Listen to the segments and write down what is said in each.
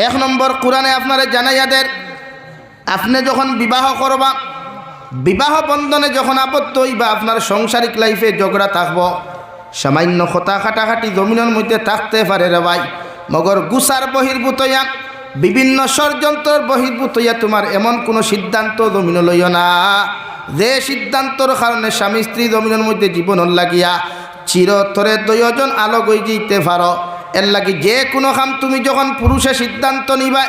এক নম্বর কোরআনে আপনারে জানাইয়া দেন, আপনি যখন বিবাহ করবা, বিবাহ বন্ধনে যখন আবদ্ধ হইবা, আপনার সংসারিক লাইফে ঝগড়া থাকব, সামান্য কথা কাটাকাটি জমিনের মধ্যে থাকতে পারে রে ভাই, মগর গুসার বহির্ভূত হইয়া বিভিন্ন ষড়যন্ত্রের বহির্ভূত হইয়া তোমার এমন কোনো সিদ্ধান্ত জমিন লইও না যে সিদ্ধান্তর কারণে স্বামী স্ত্রী জমিনের মধ্যে জীবন লাগিয়া চিরতরে দুইজন আলোক হয়ে যেতে পারো। এর লাগি যে কোনো কাম তুমি যখন পুরুষে সিদ্ধান্ত নিবা,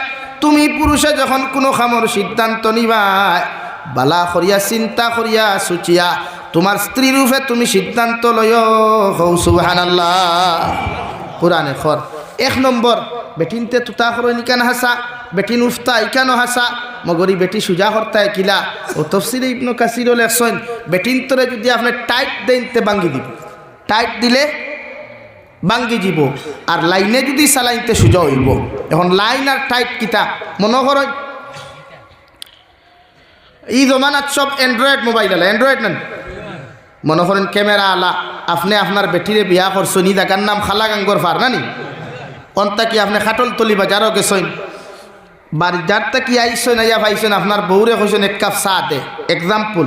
তুমি পুরুষে যখন কোনো কামর সিদ্ধান্ত নিবা, বালা করিয়া চিন্তা করিয়া সুচিয়া তোমার স্ত্রী রূপে তুমি সিদ্ধান্ত লইও। সুবহানাল্লাহ। কোরআনে খর এক নম্বর বেটিনতে তুতা করো নিকান হাসা, বেটিন উফতা ইকানো হাসা, মগরি বেটি সুজা হরতায় কিলা। ও তফসিরে ইবনে কাসির লেখছেন, বেটিন তোরে যদি আপনি টাইট দেনতে ভাঙ্গি দিব, টাইট দিলে ভাঙ্গি যাব, আর লাইনে যদি চালাইতে সুজা হইব। এখন লাইন আর টাইট কিতা মনে করো, এই জমানাত সব অ্যান্ড্রয়েড মোবাইল আলা, অ্যান্ড্রয়েড নেন। মনে করেন ক্যামেরা আলা, আপনি আপনার বেটিরে বিয়া করছেন, ই জায়গার নাম খালা গাঙ্গর ফার নানি, অন্তা কি আপনি খাটলতলি বাজারও গেছেন, বাড়ি যারটা কি আইসেন, আইয়া পাইছেন আপনার বউরে কইছেন এক কাপ চা দে, এক্সাম্পল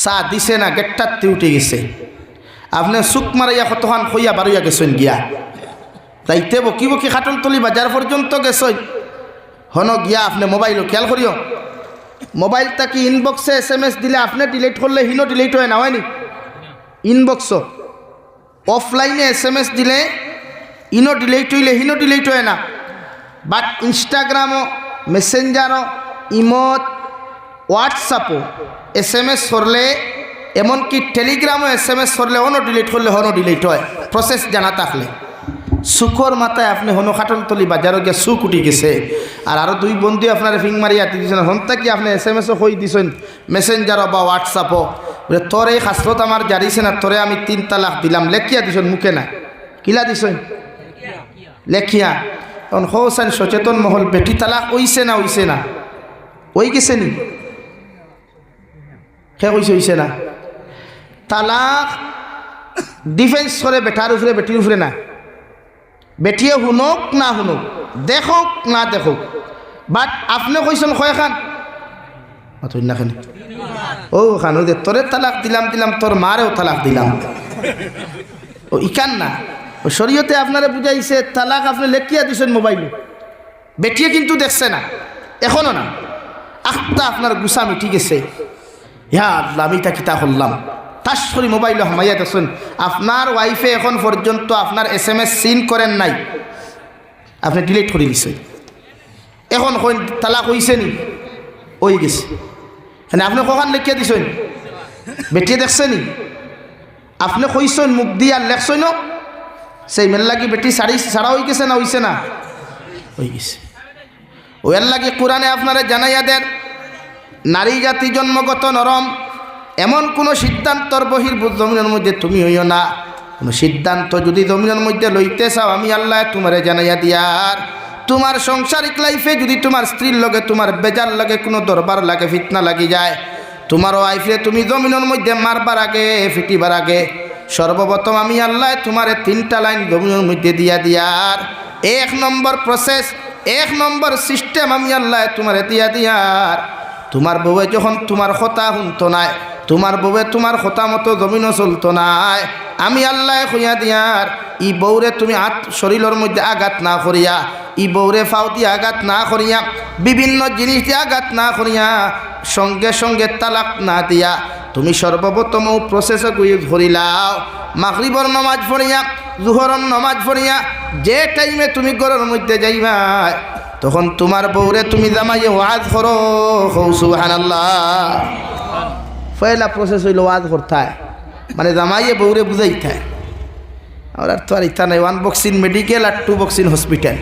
চা দিছে না, গেটটাতে উঠে গেছে, আপনি চুক মারাইয়া কতক্ষণ খইয়া বারইয়া গেছেন গিয়া, যাইতে বকি বকি খাটলতলি বাজার পর্যন্ত গেছেন, হন গিয়া আপনি মোবাইলও খেয়াল করিও, মোবাইলটা কি ইনবক্সে SMS দিলে আপনি ডিলিট করলে হিনো ডিলিট হয় না, হয়নি? ইনবক্স অফলাইনে SMS দিলে ইনো ডিলিট হইলে হিনো ডিলিট হয় না, বাট ইনস্টাগ্রামও, মেসেঞ্জারও, ইমত, হোয়াটসঅ্যাপও SMS করলে, এমনকি টেলিগ্রামও SMS করলে অনো ডিলিট করলে হনো ডিলিট হয়, প্রসেস জানা থাকলে। সুখর মাথায় আপনি হনো খাটলতলি বাজারও গিয়ে সুখ উঠি গেছে, আর আরও দুই বন্ধু আপনার ফিং মারিয়া দিয়েছেন, হন্তা কি আপনি SMS-ও হয়ে দিয়েছেন, মেসেঞ্জারও বা হোয়াটসঅ্যাপও, বলে তোর এই হাসরত আমার জারিছে না, তোরে আমি 3 তালাক দিলাম, লেখিয়া দিছেন মুখে না, কিলা দিছেন লেখিয়া। এখন হোসেন সচেতন মহল, বেটি তালাক হইছে না, হইছে না, ওই গেছে নি, সে কইছে হইছে না। তালাক ডিফেন্স করে বেটার উপরে, বেটির উপরে না। বেটিয়ে শুনক না শুনক, দেখক না দেখক, বাট আপনি কইছেন কয় খান না খান, ও খান ওই যে তোরে তালাক দিলাম দিলাম, তোর মারেও তালাক দিলাম, ও ইকান না। ও শরীয়তে আপনারা বুঝাইছে তালাক আপনি লেখিয়া দিছেন মোবাইলে, বেটিয়ে কিন্তু দেখছে না, এখনো না, আখটা আপনার গুসা মিটি গেছে, ইয়া আল্লাহ আমি তা কিতা করলাম, তাস করে মোবাইলে হামাইয়া দেখছেন, আপনার ওয়াইফে এখন পর্যন্ত আপনার SMS সিন করেন নাই, আপনি ডিলিট করে দিছেন, এখন তালাক হইছে নি, ওই গেছে, হ্যাঁ আপনি কখন লেখিয়া দিছেন, বেটিয়ে দেখছে নি, আপনি কইছেন মুখ দিয়ে আর লেখছেন, সেই মেল লাগি বেটি ছাড়া হয়ে গেছে না, হইছে না, হয়ে গেছে। ওর লাগি কোরআনে আপনারা জানাইয়া দেন, নারী জাতি জন্মগত নরম, এমন কোনো সিদ্ধান্তর বহির্ভূত জমিনের মধ্যে তুমি হইও না। কোনো সিদ্ধান্ত যদি জমিনের মধ্যে লইতে চাও, আমি আল্লাহ তোমারে জানাইয়া দিয়ার, তোমার সংসারিক লাইফে যদি তোমার স্ত্রীর লগে, তোমার বেজার লাগে, কোনো দরবার লাগে, ফিতনা লাগি যায়, তোমার ওয়াইফে তুমি জমিনের মধ্যে মারবার আগে, ফিটিবার আগে, সর্বপ্রথম আমি আল্লাহ তোমারে 3টা লাইন জমিনের মধ্যে দিয়া দিয়ার, 1 নম্বর প্রসেস, 1 নম্বর সিস্টেম আমি আল্লাহ তোমারে দিয়া দিয়ার, তোমার বউয়ে যখন তোমার কথা শুনতো নাই, তোমার বউয়ে তোমার কথা মতো জমিনও চলতো নাই, আমি আল্লাহ কইয়া দিয়ার, ই বউরে তুমি শরীরের মধ্যে আঘাত না করিয়া, ই বউরে ফাও দিয়ে আঘাত না করিয়া, বিভিন্ন জিনিস দিয়ে আঘাত না করিয়া, সঙ্গে সঙ্গে তালাক না দিয়া, তুমি সর্বপ্রথম প্রসেসে ধরিলাও, মাগরিবর নামাজ পড়িয়া, জোহরের নামাজ পড়িয়া, যে টাইমে তুমি ঘরের মধ্যে যাইবা, তখন তোমার বউরে তুমি জামাইয়ে ওয়াজ করো। সুবহানাল্লাহ। পয়লা প্রসেস হইল ওয়াজ করতে, মানে জামাইয়ে বউরে বুঝাইতে, আর তো আর ইতা নাই, 1 বক্স ইন মেডিকেল আর 2 বক্স ইন হসপিটাল।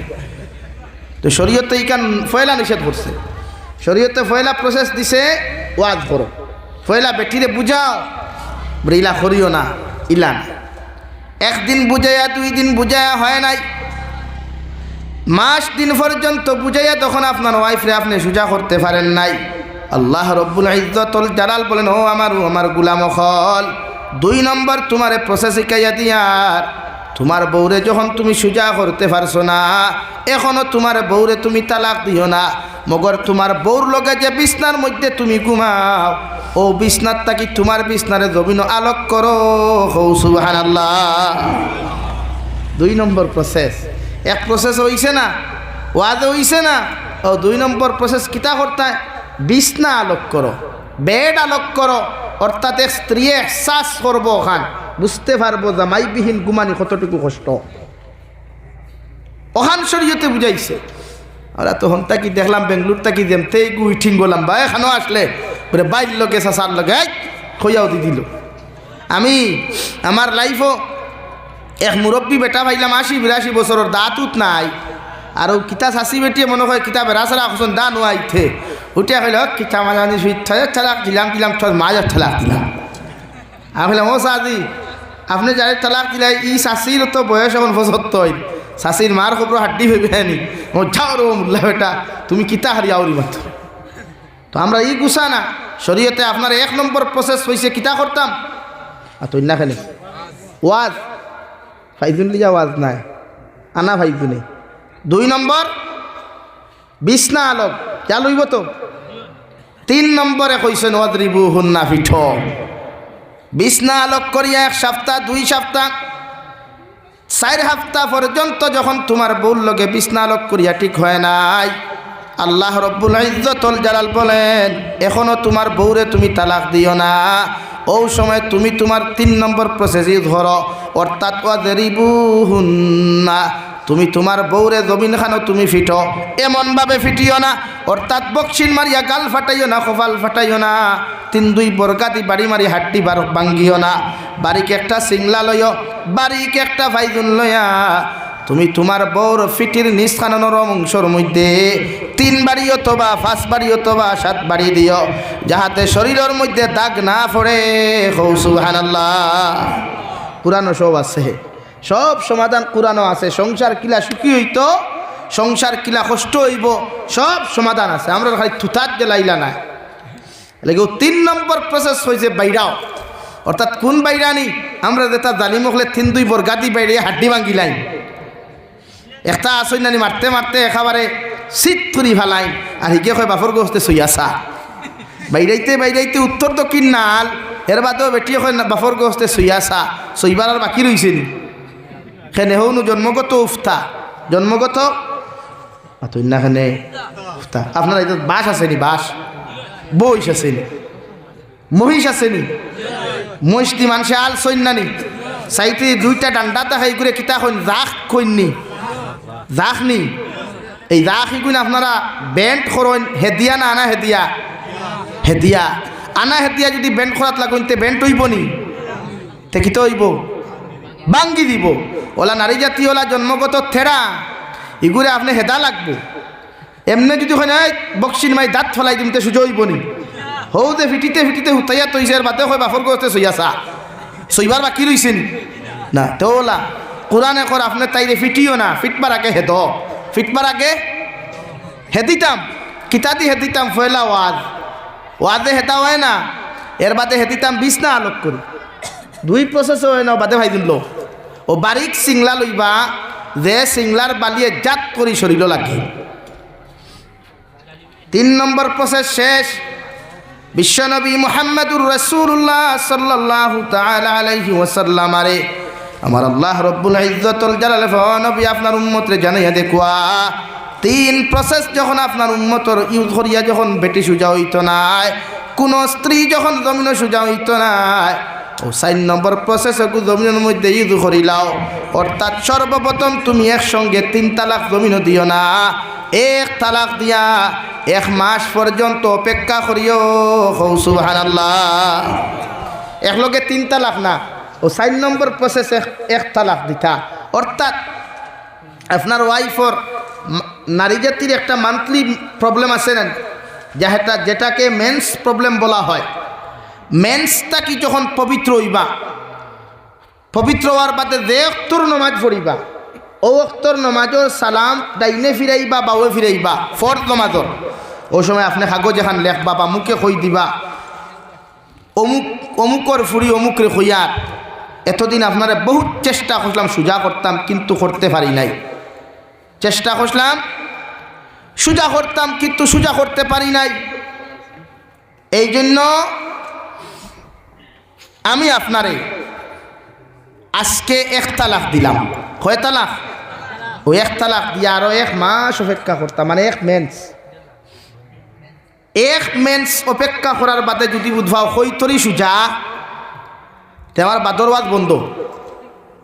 তো শরীয়তে ইকান পয়লা নিষেধ করছে, শরীয়তে পয়লা প্রসেস দিছে ওয়াজ করো, পয়লা বেটিরে বুঝাও, ইলা করিও না, ইলা না। 1 দিন বুঝাইয়া, 2 দিন বুঝাইয়া হয় নাই, মাস দিন পর্যন্ত বুঝাইয়া তখন আপনার ওয়াইফরে আপনি সোজা করতে পারেন নাই, আল্লাহ রব্বুল ইজ্জতুল জালাল বলেন, ও আমার গোলাম হল, 2 নম্বর তোমারে প্রসেস শিখাইয়া দিয়ার, তোমার বউরে যখন তুমি সুজা করতে পারছো না, এখনো তোমার বউরে তুমি তালাক দিও না। মগর তোমার বউর লগে যে বিছনার মধ্যে তুমি ঘুমাও, ও বিছনার তাকি তোমার বিছনারে জমিন আলোক করো। হৌ সুবহানাল্লাহ। 2 নম্বর প্রসেস। এক প্রসেস হইছে না, ওয়াজ হইছে না। ও 2 নম্বর প্রসেস কিতা করতে, বিছনা আলোক করো, বেড আলোক করো। অর্থাৎ এক স্ত্রী এহসাস করবো, ওখান বুঝতে পারবো জামাইবিহীন ঘুমানি কতটুকু কষ্ট। ওখান শরীয়তে বুঝাইছে। আমরা তখন তাকি দেখলাম বেঙ্গলোর তাকি যেমতে উঠিং গলাম বা এখানেও আসলে বলে বাইর লগে চাচার লগে খইয়াও দি দিল। আমি আমার লাইফও এক মুরব্বী বেটা পাইলাম 80-82 বছরের, দাঁতুত নাই। আর কিতা চাষি বেটিয়ে মনে হয় কিতা বেড়াছাড়া এখন দা নোয়াইতে উঠিয়া কইল কিতা মাঝানি ঠেলাক দিলাম মাঝের ঠেলাক দিলাম। আমি বললাম ও সাদি আপনি যাই তালাক দিলাই, ই শাশির তো বয়স এখন 75, শাশির মার খবর হাড্ডি হইবে নি। ও যাও রে মুল্লা বেটা, তুমি কিতা হারিয়া আউরি মাত্র। তো আমরা ই গুছা না, শরীয়তে আপনার 1 নম্বর প্রসেস হয়েছে কিতা করতাম, আর তুই না খেলে ওয়াজ ফাইজুন লিয়া ওয়াজ নাই আনা ফাইজুনে। 2 নম্বর বিছনা আলোক যা লইব তো। 3 নম্বরে কইছেন ওয়াদরিবু হুন্না ফিঠ, বিছনা আলোক করিয়া 1 সপ্তাহ 2 সপ্তাহ 4 সপ্তাহ পর্যন্ত যখন তোমার বউর লগে বিছনা আলোক করিয়া ঠিক হয় নাই, আল্লাহ রব্বুল ইজ্জতুল জালাল বলেন এখনো তোমার বউরে তুমি তালাক দিও না। ও সময় তুমি তোমার 3 নম্বর প্রসেসই ধরো, অর্থাৎ ওয়াদরিবুহুন্না, তুমি তোমার বউরে জমিন খানো তুমি ফিটো, এমনভাবে ফিটিও না অর্থাৎ বক্সিন মারিয়া গাল ফাটাইও না, কপাল ফাটাইও না, 3-2 বরগাদি বাড়ি মারি হাড্ডি ভাঙ্গিও না। বাড়িকে একটা সিংলা লইও, বাড়িকে একটা ভাইজুন লইয়া তুমি তোমার বউর ফিটির নিজ খানানোর অংশর মধ্যে 3 বাড়ি অথবা 5 বাড়ি অথবা 7 বাড়ি দিও, যাহাতে শরীরের মধ্যে দাগ না পড়ে। সুবহানাল্লাহ। পুরানো সব আছে, সব সমাধান পুরানো আছে। সংসার কিলা সুখী হইতো, সংসার কিলা কষ্ট হইব, সব সমাধান আছে। আমরা খালি থুতার গেলাইলা না লাগে। 3 নম্বর প্রসেস হয়েছে বাইরাও, অর্থাৎ কোন বাইরানি আমরা যেটা জানি মখলে 3-2 বরগাদি বাইরে হাড্ডি ভাঙ্গিলাই, একটা আসই নানি মারতে মারতে একেবারে শীত করি ফেলাই, আর হিকে কয় বাপর গোস্তে সইয়াছা বাইরাইতে উত্তর দক্ষিণ নাল। এর বাদেও বেটিয়ে কয় বাপর গোস্তে সইয়াছা, সইবার আর বাকি রয়েছে নি খেনে হৌনু জন্মগত উফতা, জন্মগত খানে উফতা। আপনার এই বাস আসেনি, বাস বইস আসেনি, মহিষ আসেনি, মহিষটি মানুষে আল সৈন্যানি সাইতে 2টা ডান্ডা দেখাই করে কিতা কইন জাখ কইননি জাখনি। এই জাখ ইগুন আপনারা ব্যান্ড করেন হেদিয়া না আনা হেদিয়া, হেদিয়া আনা হেদিয়া যদি ব্যান্ড করাত লাগুন তে ব্যান্ড হইব নি, তে কিতা হইব, বাঙ্গি দিব। ওলা নারী জাতি ওলা জন্মগত থেরা, ইগুরে আপনি হেদা লাগবো। এমনি যদি হয় নাই বক্সিন মাই দাঁত ফেলাই দিমতে সুযোগ হইব নি, হৌ যে ফিটিতে ফিটিতে হুতাইয়া তৈছের বাদে হয় বাফর করতে সইয়াছা, সইবার বাকি রইছেন না। তো ওলা কোরআনে কর আপনি তাইরে ফিটিও না, ফিটবার আগে হেদ, ফিটবার আগে হেদিতাম কিতাদি হেদিতাম ফয়লা ওয়াজে হেতা হয় না, এর বাদে হেদিতাম বিছনা আলোক করি। 2 প্রসেস হয় না বাদে ভাই দিল। ও বারিক সিংলা লইবা, যে সিংলার বালিয়ে জাত করি শরীর লাগে। 3 নম্বর প্রসেস শেষ। বিশ্বনবী মুহাম্মদুর রাসূলুল্লাহ সাল্লাল্লাহু তাআলা আলাইহি ওয়াসাল্লাম আরে আমার আল্লাহ রব্বুল ইজ্জতুল জালাল নবী আপনার উম্মতরে জানাইয়া দেখুয়া 3 প্রসেস যখন আপনার উম্মতর ইউজ করিয়া যখন বেটি সুজা হইতো না, কোন স্ত্রী যখন জমিন সুজা হইতো না, ও 4 নম্বর প্রসেস জমিনের মধ্যে ইউজ করিলাও। অর্থাৎ সর্বপ্রথম তুমি একসঙ্গে 3 তালাক জমিন দিও না, 1 তালাক দিয়া 1 মাস পর্যন্ত অপেক্ষা করিও। সুবহানাল্লাহ। একলগে 3 তালাক না, ও 4 নম্বর প্রসেস 1 তালাক দিতা। অর্থাৎ আপনার ওয়াইফর নারী জাতির একটা মান্থলি প্রবলেম আছে না, যেটাকে মেন্স প্রবলেম বলা হয়। মেন্সটা কি যখন পবিত্র হইবা, পবিত্র হওয়ার বাদে যে অক্তর নমাজ পড়িবা, ও অক্তর নমাজর সালাম ডাইনে ফিরাইবা বাউে ফিরাইবা ফরজ নমাজর। ও সময় আপনি কাগজ এখান লেখবা বা মুখে কই দিবা অমুক অমুকর ফুরি অমুকরে কইয়ার, এতদিন আপনারা বহুত চেষ্টা করলাম সোজা করতাম, কিন্তু করতে পারি নাই। চেষ্টা করলাম সোজা করতাম, কিন্তু সোজা করতে পারি নাই। এই জন্য আমি আপনারে আজকে 1 তালাক দিলাম। কয় তালাক? ওই 1 তালাক দিয়ে আরো 1 মাস অপেক্ষা করতাম, মানে 1 মেন্স অপেক্ষা করার বাদে যদি বুধবাও হইতরি সুজা, তে আমার বাদরওয়াজ বন্ধ,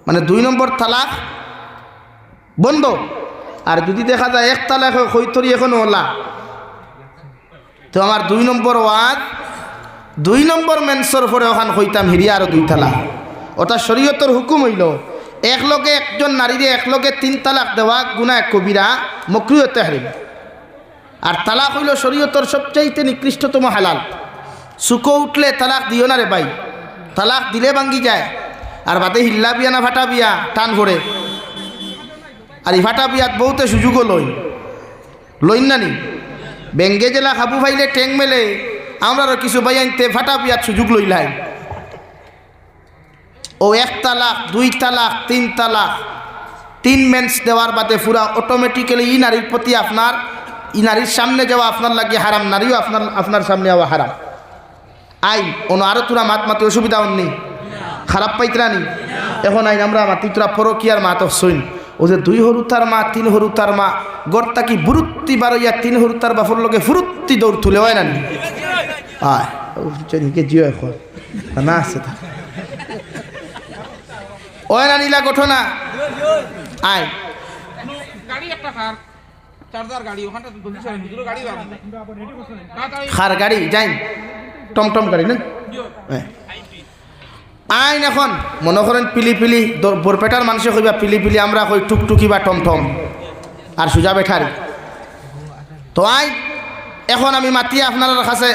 মানে 2 নম্বর তালাক বন্ধ। আর যদি দেখা যায় 1 তালাক হইতরি এখন ওলা, তো আমার 2 নম্বর ওয়াজ, 2 নম্বর মেন্সর পরে ওখান হইতাম হিরিয়া আরো 2 তালাক। ওটা শরীয়তের হুকুম হইল একলগে একজন নারীরে একলগে 3 তালাক দেওয়া গুনাহ কবিরা, মাকরুহ তাহরিম। আর তালাক হইল শরীয়তের সবচাইতে নিকৃষ্টতম হালাল। সুকো উঠলে তালাক দিও না রে ভাই, তালাক দিলে ভাঙ্গি যায়। আর বাদে হিল্লা বিয়া না ফাটা বিয়া টান ভরে। আর এই ফাটা বিয়াত বহুতে সুযোগও লইন না নি। বেঙ্গে জেলা খাবু ফাইলে টেং মেলে, আমরারও কিছু ভাই আনতে ফাটা বিয়াত সুযোগ লইলাই। ও 1 তালাক, 2 তালাক, 3 তালাক, 3 মেন্স দেওয়ার বাদে পুরা অটোমেটিক্যালি ই নারীর প্রতি আপনার, ই নারীর সামনে যাওয়া আপনার লাগে হারাম, নারীও আপনার সামনে যাওয়া হারাম। আইন অন্য আরো তোরা মাতে অসুবিধা নেই, খারাপ পাইতরা নি। এখন আইন আমরা মাতি তোরা পরকিয়ার মা তো শুন, ও যে 2 হরুতার মা, 3 হরুতার মা, গড়তা কি বুরুত্তি বারইয়া 3 হরুতার বাফর লগে ফুরুত্তি দৌড় তুলে হয় না নি? আয় জিও এখন না আছে তা ওই না নীলা ঘটনা। আয় খার গাড়ি যাই, টমটম গাড়ি না আইন। এখন মনে করেন পিলি বরপেটার মানুষে কইবা পিলি, আমরা কই টুকটুকি বা টমটম, আর সুজা বেঠারি। তো আইন এখন আমি মাতি আপনার কাছে,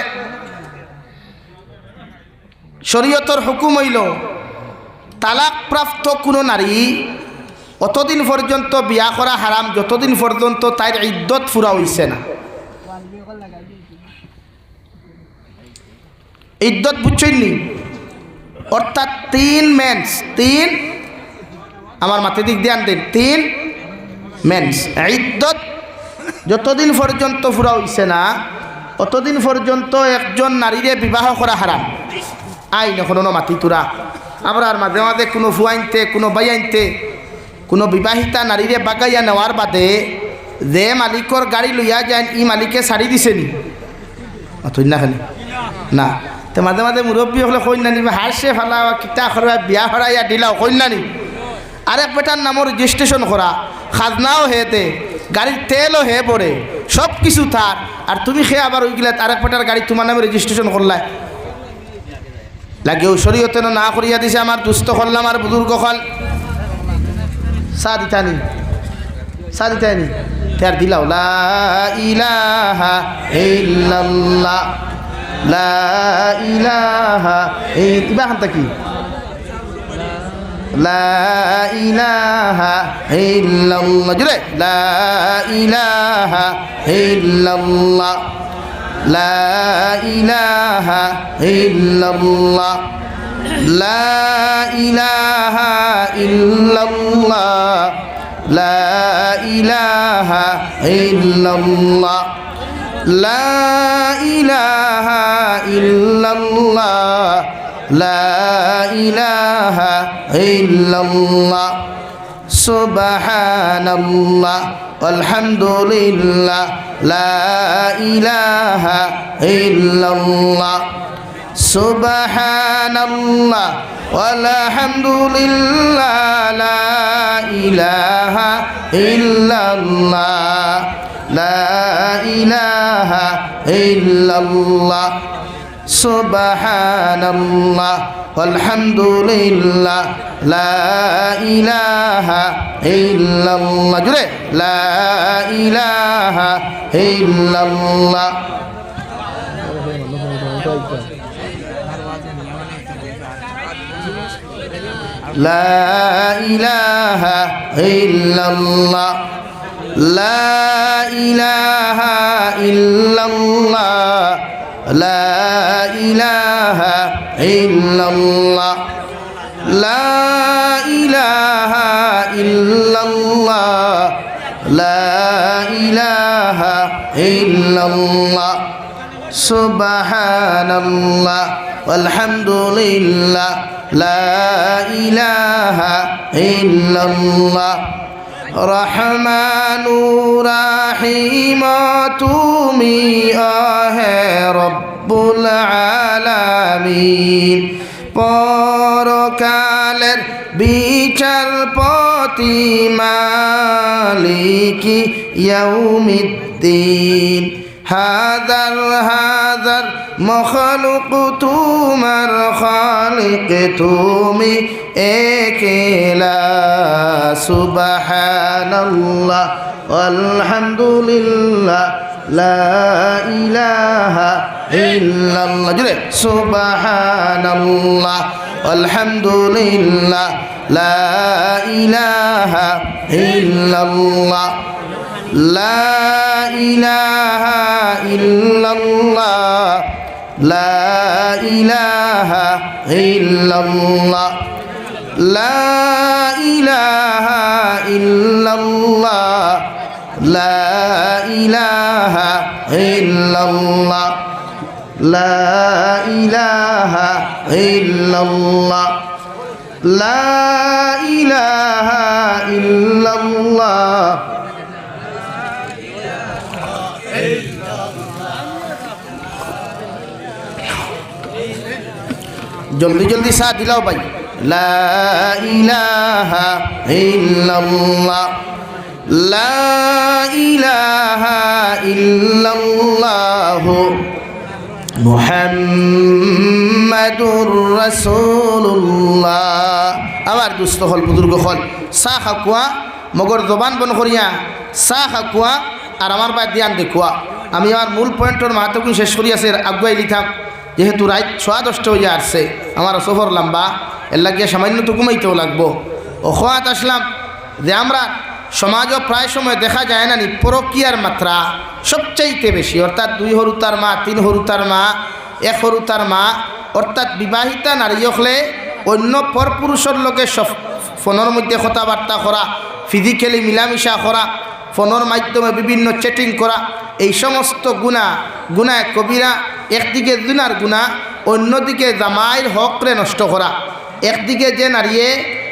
শরীয়তর হুকুম হইল তালাক প্রাপ্ত কোনো নারী অতদিন পর্যন্ত বিয়া করা হারাম যতদিন পর্যন্ত তার ইদ্যত ফুরা হইছে না। ইদ্যত বুঝছেন নি? অর্থাৎ 3 মেন্স, 3 আমার মাথা দিক ধ্যান দেন, 3 মেন্স ইদ্যত যতদিন পর্যন্ত ফুরা হইছে না অতদিন পর্যন্ত একজন নারীরে বিবাহ করা হারাম। আইন এখনো মাতি তোরা আমরা আর মাঝে মাঝে কোনো ফুয়াইনতে, কোনো বাইয়াইনতে, কোনো বিবাহিতা নারীরে বাগাইয়া নেওয়ার বাদে যে মালিকর গাড়ি লইয়া যায়, ই মালিকে ছাড়ি দিছে নি? তুই না খালি না, তো মাঝে মাঝে মুরব্বী হলে কইন না নিবা হারসে ফেলা কিতা করা বিয়া হরাইয়া দিলাও কইন না নি? আরেক বেটার নামও রেজিস্ট্রেশন করা, খাজনাও হে দে, গাড়ির তেলও হে পড়ে, সব কিছু থাক, আর তুমি খেয়ে আবার ওইগুলা আরেক বেটার গাড়ি তোমার নামে রেজিস্ট্রেশন করলাই লাগেও শরীয়তে না করিয়া দিছে। আমার দুস্থ করলাম আর বুজুর্গ হল সাদিতানি তার দিলাও লা ইলাহা ইল্লাল্লাহ, লা ইলাহা ইবাহান তাকি লা ইলাহা ইল্লাল্লাহ, জুড়ে লা ইলাহা ইল্লাল্লাহ, লা ইলাহা ইল্লাল্লাহ, লা ইলাহা ইল্লাল্লাহ, লা ইলাহা ইল্লাল্লাহ, লা ইলাহা ইল্লাল্লাহ, লা ইলাহা ইল্লাল্লাহ, সুবহানাল্লাহ আলহামদুলিল্লাহ, লা ইলাহা ইল্লাল্লাহ, সুবহানাল্লাহ আলহামদুলিল্লাহ, লা ইলাহা ইল্লাল্লাহ, লা ইলাহা ইল্লাল্লাহ, সুবহানাল্লাহ আলহামদুলিল্লাহ, লা ইলাহা ইল্লাল্লাহ, জুড়ে লা ইলাহা ইল্লাল্লাহ। লা ইলাহা ইল্লাল্লাহ, লা ইলাহা ইল্লাল্লাহ, লা ইলাহা ইল্লাল্লাহ, লা ইলাহা ইল্লাল্লাহ সুবহানাল্লাহ আলহামদুলিল্লাহ লা ইলাহা ইল্লাল্লাহ রহমানুর রহিম তুমি আহে রব্বুল আলামিন পরকালের বিচারপতি মালিকি ইয়াউমিদ্দিন হাজার মখলুক তোমার খালিক তুমি একেলা সুবহানাল্লাহ আলহামদুলিল্লাহ লা ইলাহা ইল্লাল্লাহ জুড়ে সুবহানাল্লাহ আলহামদুলিল্লাহ লা ইলাহা ইল্লাল্লাহ লা ইলাহা ইল্লাল্লাহ লা ইলাহা ইল্লাল্লাহ লা ইলাহা ইল্লাল্লাহ লা ইলাহা ইল্লাল্লাহ লা ইলাহা ইল্লাল্লাহ লা ইলাহা ইল্লাল্লাহ জলদি জলদি সাথ দিলাও ভাই লা ইলাহা ইল্লাল্লাহ লা ইলাহা ইল্লাল্লাহ মুহাম্মাদুর রাসূলুল্লাহ। আমার দুস্থ হল বুজুর্গ হল চাহ খাকুয়া মগর জবান বন করিয়া চাহ খাকুয়া আর আমার বাদ ধ্যান দেখুয়া। আমি আমার মূল পয়েন্টর মাহাতকুন শেষ করি আছে আগুয়াই লিথাম যেহেতু রাত 10:30 হয়ে আসছে আমার সফর লম্বা এর লাগিয়ে সামান্য তো ঘুমাইতেও লাগবো। অখাত আসলাম যে আমরা সমাজও প্রায় সময় দেখা যায় না নি পরকীয়ার মাত্রা সবচাইতে বেশি, অর্থাৎ 2 হরুতার মা 3 হরুতার মা 1 হরুতার মা, অর্থাৎ বিবাহিতা নারী হলে অন্য পরপুরুষের লোকে ফোনের মধ্যে কথাবার্তা করা, ফিজিক্যালি মিলামিশা করা, ফোনের মাধ্যমে বিভিন্ন চ্যাটিং করা, এই সমস্ত গুনাহ কবিরা। একদিকে দুনার গুনাহ, অন্যদিকে জামাইর হকরে নষ্ট করা। একদিকে যে নারীয়ে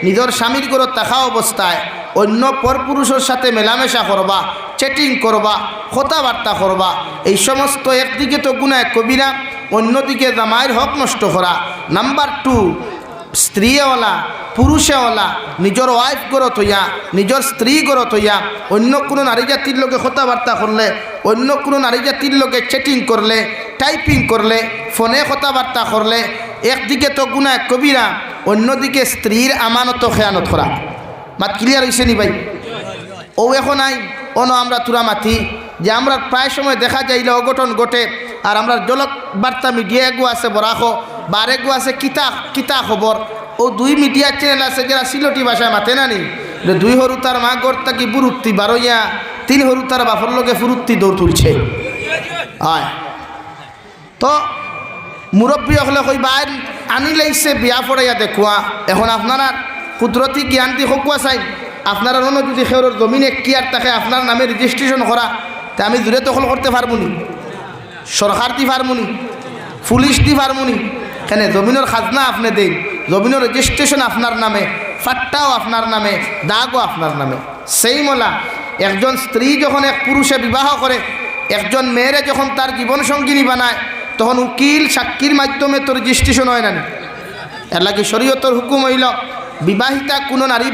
নিজের স্বামীর ঘরত থাকা অবস্থায় অন্য পরপুরুষের সাথে মেলামেশা করবা, চ্যাটিং করবা, কথাবার্তা করবা, এই সমস্ত একদিকে তো গুনাহ কবিরা, অন্যদিকে জামাইর হক নষ্ট করা। নাম্বার 2, স্ত্রীওয়ালা পুরুষেওয়ালা নিজের ওয়াইফ গড়ত হইয়া নিজের স্ত্রী গড়ত হইয়া অন্য কোনো নারী জাতির লোকে কথাবার্তা করলে, অন্য কোনো নারী জাতির লোকে চ্যাটিং করলে, টাইপিং করলে, ফোনে কথাবার্তা করলে, একদিকে তো গুনাহ কবিরা, অন্যদিকে স্ত্রীর আমানত খেয়ানত করা। মাত ক্লিয়ার হয়েছে নি ভাই? ও এখন আই অন আমরা তুরা মাথি যে আমরা প্রায় সময় দেখা যাইলে অঘটন ঘটে। আর আমরা জলক বার্তা মিডিয়া এগু আছে বরাখ বা আরেকগু আছে কিতা খবর। ও 2 মিডিয়া চ্যানেল আছে যারা সিলটি ভাষায় মাতে না নি 2 হরুতার মা গড় থাকি বুরুত্তি বারইয়া 3 হরুতার বাপর লোকে ফুরুত্তি দৌড় তুলছে। হয় তো মুরব্বী হলে কই বাইর আনি লাইছে বিয়া পড়াইয়া দেখুয়া। এখন আপনারা কুদরতি জ্ঞানটি হকুয়া চাই আপনারা অন্য যদি খেউরের জমিনে কি আর তাকে আপনার নামে রেজিস্ট্রেশন করা, তা আমি দূরে দখল করতে পারবো নি? সরকার দি পারবো নি? পুলিশ দি পারবো নি? কেন জমিনের খাজনা আপনি দেন, জমিনের রেজিস্ট্রেশন আপনার নামে, ফাট্টাও আপনার নামে, দাগও আপনার নামে। সেই মোলা একজন স্ত্রী যখন এক পুরুষে বিবাহ করে, একজন মেয়েরে যখন তার জীবনসঙ্গিনী বানায়, তখন উকিল সাক্ষীর মাধ্যমে তো রেজিস্ট্রেশন হয় না। এর লাগে শরীয়তের হুকুম হইল বিবাহিতা কোনো নারী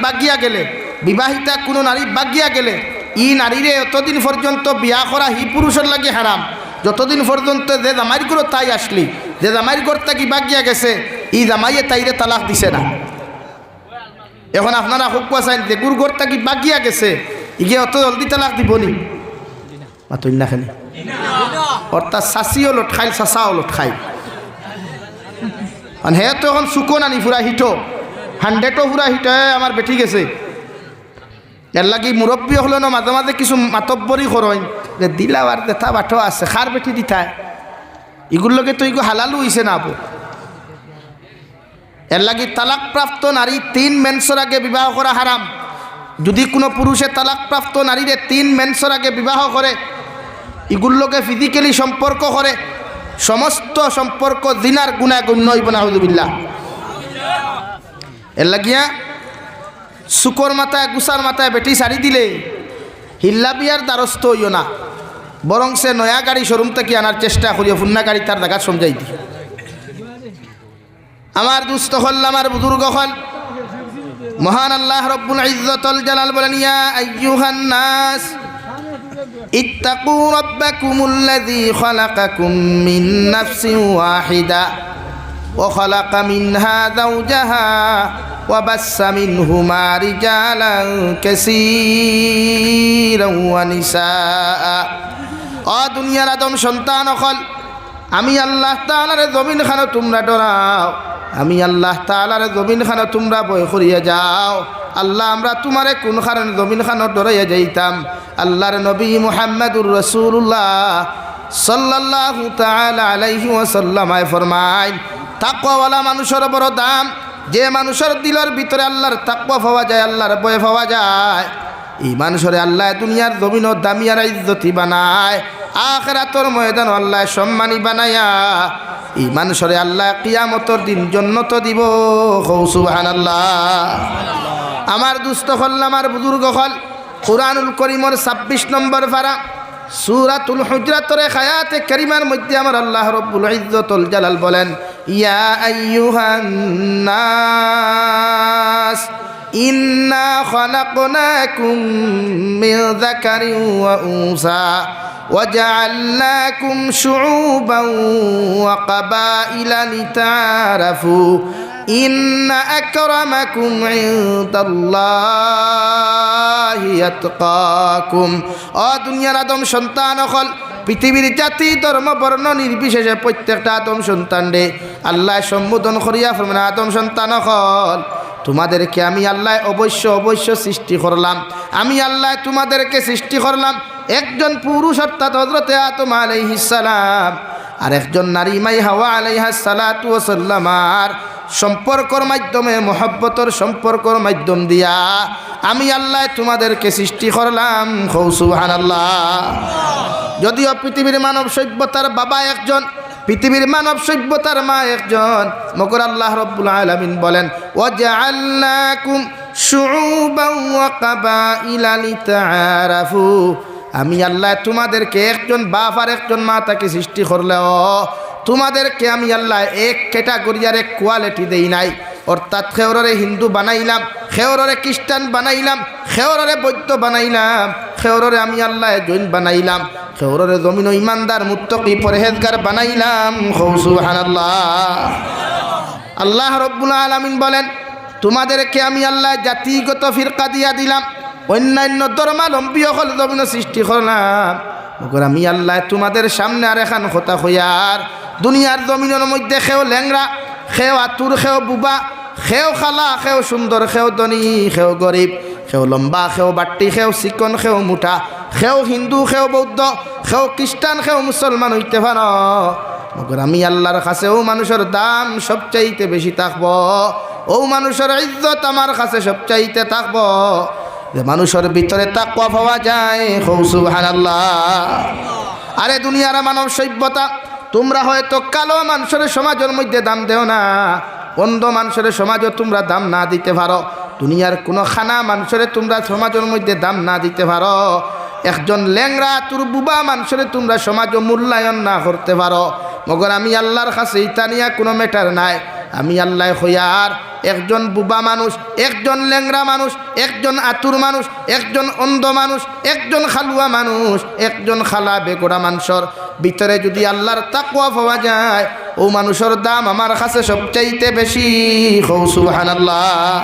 বাগিয়া গেলে ই নারীরে এতদিন পর্যন্ত বিয়া করা হি পুরুষের লাগে হারাম, যতদিন পর্যন্ত যে জামাইর ঘর তাই আসলি, যে জামাইর ঘর তাকি বাগিয়া গেছে ই জামাইয়ে তাইরে তালাক দিছে না। এখন আপনারা হুকুয়া চাইন যে গুর ঘর তাকি বাগিয়া গেছে ইগে অত জলদি তালাক দিবনি মাতই না খানি, অর্থাৎ শাসিও লট খাইল চাচাও লট খাই। হে তো এখন চুকো নানি ফুরা হিটো 100ও ফুরা হিট আমার বেঠি গেছে। এর লাগি মুরব্বী হলো না মাঝে মাঝে কিছু মাতব্বরি করইন যে দিলাও আর দেখা বাঠো আছে খার বেঠি দিথায় এগুলোকে তো এগুলো হালালু হইছে না আপু। এর লাগি তালাকপ্রাপ্ত নারী 3 মেন্সর আগে বিবাহ করা হারাম। যদি কোনো পুরুষে তালাকপ্রাপ্ত নারীরে 3 মেন্সর আগে বিবাহ করে এগুলোকে ফিজিক্যালি সম্পর্ক করে সমস্ত সম্পর্ক জিনার গুনাহ গণ্য হইব না আউযুবিল্লাহ। এর লাগিয়া শুকর মাথায় গুসার মাথায় বেটি সারি দিলে হিল্লা বিয়ার দ্বারস্থ হইও না, বরং সে নয়া গাড়ি শোরুম থেকে আনার চেষ্টা করিও, ফুন্না গাড়ি তার জায়গা সমঝাই দি। আমার দুস্থ হল, আমার বুজুর্গ হল, মহান আল্লাহ রব্বুল ইজ্জতুল জালাল বলেন, ইয়া আইয়ুহান নাস ইত্তাকু রাব্বাকুমুল্লাযী খালাকাকুম মিন নাফসিন ওয়াহিদা ওয়া খালাকা মিনহা যাওজাহা ওয়া বাসসা মিনহুমা রিজালান কাসীরান ওয়া নিসাআ। ও দুনিয়ার আদম সন্তান হল, আমি আল্লাহ তাআলার জমিন খানো তোমরা ডরাও, আমি আল্লাহ তাআলার জমিন খানো তোমরা ভয় করিয়া যাও। আল্লাহ আমরা তোমারে কোন কারণে জমিন খানো ডরাইয়া যাইতাম? আল্লাহর নবী মুহাম্মদুর রাসূলুল্লাহ সাল্লাল্লাহু তাআলা আলাইহি ওয়াসাল্লাম ফরমায়, তাকওয়াওয়ালা মানুষের বড় দাম, যে মানুষের দিলের ভিতরে আল্লাহর তাকওয়া পাওয়া যায়, আল্লাহর ভয় পাওয়া যায়, এই মানুষের আল্লাহ দুনিয়ার জমিনও দামি আর ইজ্জতি বানায়, আখিরাতের ময়দান আল্লাহ সম্মানী বানায়া এই মানুষের আল্লাহ কিয়ামতের দিন জান্নাত দিব। সুবহানাল্লাহ। আমার দুস্থ হল, আমার বুজুর্গ হল, কুরআনুল কারীমের 26 নম্বর পারা সূরাতুল হুজরাতের আয়াতে কারিমার মধ্যে আমার আল্লাহ রব্বুল ইজ্জতুল জালাল বলেন, ইয়া আইয়ুহান নাস ইন্না খালাকনাকুম মিন যাকারিন ওয়া উনসা وجعلناكم شعوبا وقبائل لتعارفوا إن أكرمكم عند الله يتقاكم। ও দুনিয়ার আদম সন্তান হল, পৃথিবীর জাতি ধর্ম বর্ণ নির্বিশেষে প্রত্যেকটা আদম সন্তান রে আল্লাহ সম্বোধন করিয়া ফরমান, আদম সন্তান হল, তোমাদেরকে আমি আল্লাহ অবশ্য সৃষ্টি করলাম। আমি আল্লাহ তোমাদেরকে সৃষ্টি করলাম একজন পুরুষ অর্থাৎ হযরতে আদম আলাইহিস সালাম আর একজন নারী মাই হাওয়া আলাইহাস সালাতু ওয়াস সালাম, আর সম্পর্কর মাধ্যমে মহব্বতর সম্পর্কর মাধ্যম দিয়া আমি আল্লাহ তোমাদেরকে সৃষ্টি করলাম। সুবহানাল্লাহ। যদিও পৃথিবীর মানব সভ্যতার বাবা একজন, পৃথিবীর মানব সভ্যতার মা একজন, মগর আল্লাহ রব্বুল আলামিন বলেন, ওয়াজআলনাকুম শুউবান ওয়া কাবাইলা লিতাআরাফু। আমি আল্লাহ তোমাদেরকে একজন বাপ আর একজন মা তাকে সৃষ্টি করলেও তোমাদেরকে আমি আল্লাহ এক ক্যাটাগরি আর এক কোয়ালিটি দেই নাই, অর্থাৎ খেওররে হিন্দু বানাইলাম, খেওররে খ্রিস্টান বানাইলাম, খেওররে বৌদ্ধ বানাইলাম, খেওররে আমি আল্লাহ জৈন বানাইলাম, খেওররে জমিন ইমানদার মুত্তাকি পরহেজগার বানাইলাম। সুবহানাল্লাহ। আল্লাহ রব্বুল আলামিন বলেন, তোমাদেরকে আমি আল্লাহ জাতিগত ফিরকা দিয়া দিলাম, অন্যান্য ধর্মাবলম্বী হল জমিন সৃষ্টি করলাম। আমি আল্লাহ তোমাদের সামনে আর এখান কথা হইয়ার দুনিয়ার জমিনের মধ্যে খেও ল্যাংরা, খেও আতুর, খেও বুবা, খেও খালা, খেও সুন্দর, খেও ধনী, খেও গরিব, খেও লম্বা, খেও বাট্টি, খেও চিকন, খেও মুঠা, খেও হিন্দু, খেও বৌদ্ধ, খেও খ্রিস্টান, খেও মুসলমান হইতে পারো, মগর আমি আল্লাহর কাছে ও মানুষের দাম সবচাইতে বেশি থাকবো, ও মানুষের ইজ্জত আমার কাছে সবচাইতে থাকবো যে মানুষের ভিতরে তাকওয়া পাওয়া যায়। সুবহানাল্লাহ। আরে দুনিয়ার মানব সভ্যতা, তোমরা হয়তো কালো মানুষের সমাজের মধ্যে দাম দেও না, অন্ধ মানুষের সমাজও তোমরা দাম না দিতে পারো, দুনিয়ার কোনো খানা মানুষের তোমরা সমাজের মধ্যে দাম না দিতে পারো, একজন ল্যাংরা তুর বুবা মানুষের তোমরা সমাজও মূল্যায়ন না করতে পারো, মগর আমি আল্লাহর কাছে ইতা নিয়া কোনো ম্যাটার নাই। আমি আল্লাহ হইয়ার একজন বুবা মানুষ, একজন ল্যাংরা মানুষ, একজন আতুর মানুষ, একজন অন্ধ মানুষ, একজন খালুয়া মানুষ, একজন খালা বেগড়া মানুষের ভিতরে যদি আল্লাহর তাকওয়া পাওয়া যায়, ও মানুষের দাম আমার কাছে সবচাইতে বেশি। সুবহানাল্লাহ।